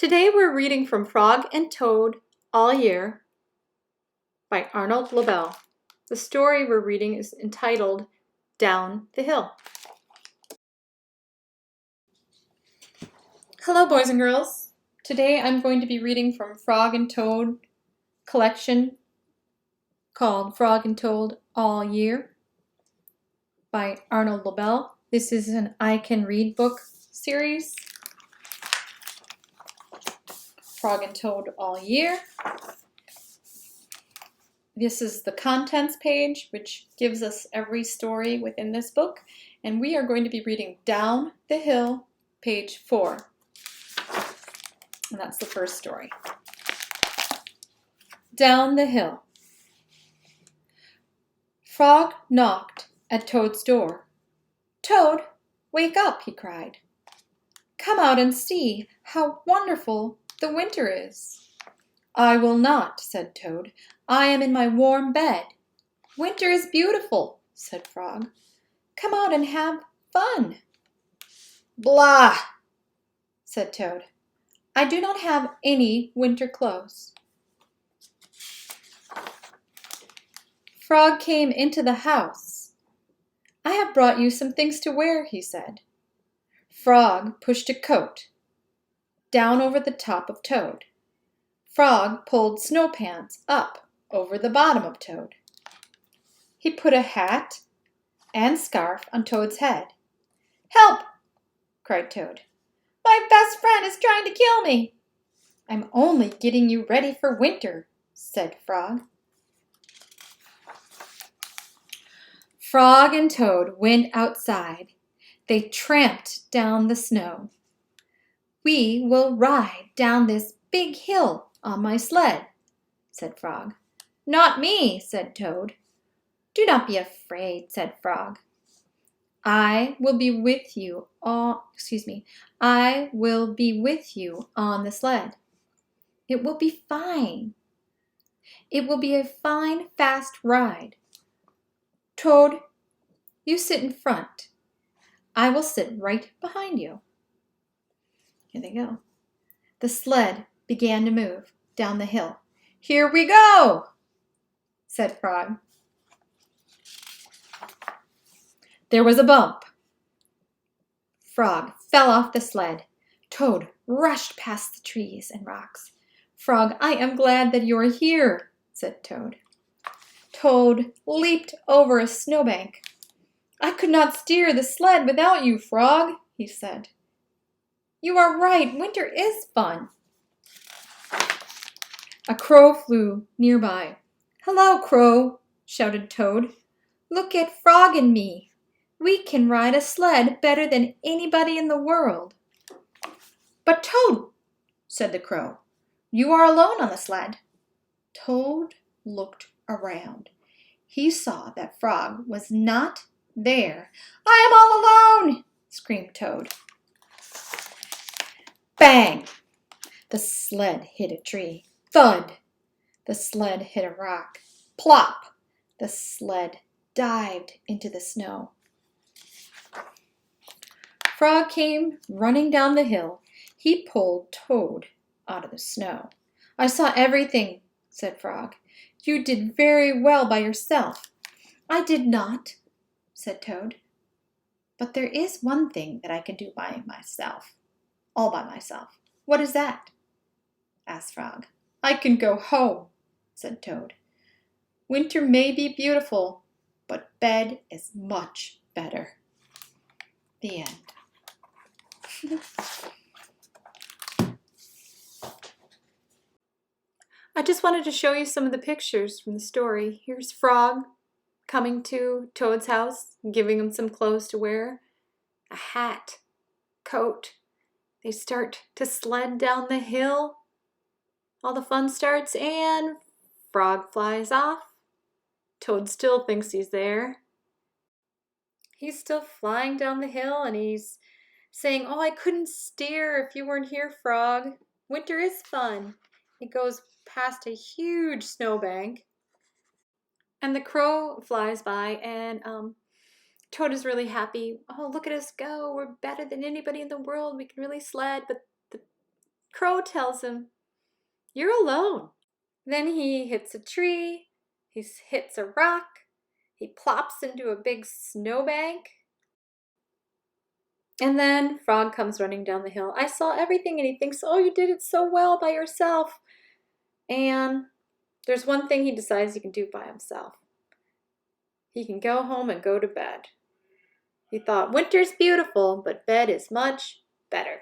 Today we're reading from Frog and Toad All Year by Arnold Lobel. The story we're reading is entitled Down the Hill. Hello boys and girls. Today I'm going to be reading from Frog and Toad collection called Frog and Toad All Year by Arnold Lobel. This is an I Can Read book series. Frog and Toad All Year. This is the contents page, which gives us every story within this book, and we are going to be reading Down the Hill, page 4. And that's the first story. Down the Hill. Frog knocked at Toad's door. "Toad, wake up," he cried. "Come out and see how wonderful the winter is." "I will not," said Toad. "I am in my warm bed." "Winter is beautiful," said Frog. "Come out and have fun." "Blah," said Toad. "I do not have any winter clothes." Frog came into the house. "I have brought you some things to wear," he said. Frog pushed a coat down over the top of Toad. Frog pulled snow pants up over the bottom of Toad. He put a hat and scarf on Toad's head. "Help!" cried Toad. "My best friend is trying to kill me." "I'm only getting you ready for winter," said Frog. Frog and Toad went outside. They tramped down the snow. "We will ride down this big hill on my sled," said Frog. "Not me," said Toad. "Do not be afraid," said Frog. I will be with you on the sled. It will be fine. It will be a fine, fast ride. Toad, you sit in front. I will sit right behind you." Here they go. The sled began to move down the hill. "Here we go," said Frog. There was a bump. Frog fell off the sled. Toad rushed past the trees and rocks. "Frog, I am glad that you are here," said Toad. Toad leaped over a snowbank. "I could not steer the sled without you, Frog," he said. "You are right, winter is fun." A crow flew nearby. "Hello, Crow," shouted Toad. "Look at Frog and me. We can ride a sled better than anybody in the world." "But Toad," said the Crow, "you are alone on the sled." Toad looked around. He saw that Frog was not there. "I am all alone!" screamed Toad. Bang! The sled hit a tree. Thud! The sled hit a rock. Plop! The sled dived into the snow. Frog came running down the hill. He pulled Toad out of the snow. "I saw everything," said Frog. "You did very well by yourself." "I did not," said Toad. "But there is one thing that I can do by myself, all by myself." "What is that?" asked Frog. "I can go home," said Toad. "Winter may be beautiful, but bed is much better." The end. I just wanted to show you some of the pictures from the story. Here's Frog coming to Toad's house, giving him some clothes to wear, a hat, coat. They start to sled down the hill. All the fun starts and Frog flies off. Toad still thinks he's there. He's still flying down the hill and he's saying, "Oh, I couldn't steer if you weren't here, Frog. Winter is fun." He goes past a huge snowbank. And the crow flies by and Toad is really happy. "Oh, look at us go. We're better than anybody in the world. We can really sled." But the Crow tells him, "You're alone." Then he hits a tree, he hits a rock, he plops into a big snowbank. And then Frog comes running down the hill. I saw everything, and he thinks, oh, you did it so well by yourself. And there's one thing he decides he can do by himself. He can go home and go to bed. He thought, winter's beautiful, but bed is much better.